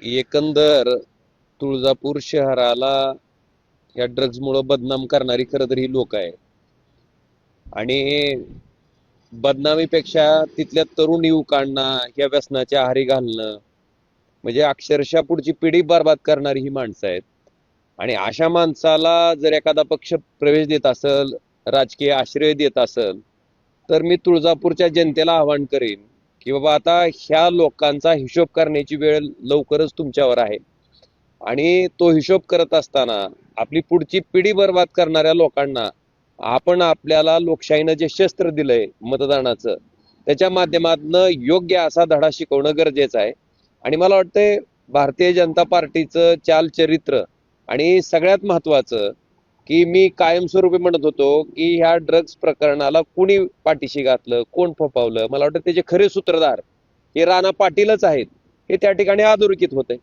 एकंदर तुळजापूर शहराला या ड्रग्जमुळे बदनाम करणारी खरं तर ही लोक आहे. आणि बदनामीपेक्षा तिथल्या तरुण युवकांना या व्यसनाच्या आहारी घालणं म्हणजे अक्षरशः पुढची पिढी बर्बाद करणारी ही माणसं आहेत. आणि अशा माणसाला जर एखादा पक्ष प्रवेश देत असेल, राजकीय आश्रय देत असेल, तर मी तुळजापूरच्या जनतेला आवाहन करेन की बाबा आता ह्या लोकांचा हिशोब करण्याची वेळ लवकरच तुमच्यावर आहे. आणि तो हिशोब करत असताना आपली पुढची पिढी बर्बाद करणाऱ्या लोकांना आपण आपल्याला लोकशाहीनं जे शस्त्र दिलंय मतदानाचं, त्याच्या माध्यमातून योग्य असा धडा शिकवणं गरजेचं आहे. आणि मला वाटतंय भारतीय जनता पार्टीचं चालचरित्र आणि सगळ्यात महत्वाचं की मी कायमस्वरूपी म्हणत होतो की ह्या ड्रग्ज प्रकरणाला कुणी पाठीशी घातलं, कोण फोफावलं, मला वाटतं त्याचे खरे सूत्रधार हे राणा पाटीलच आहेत, हे त्या ठिकाणी अधोरेखित होते.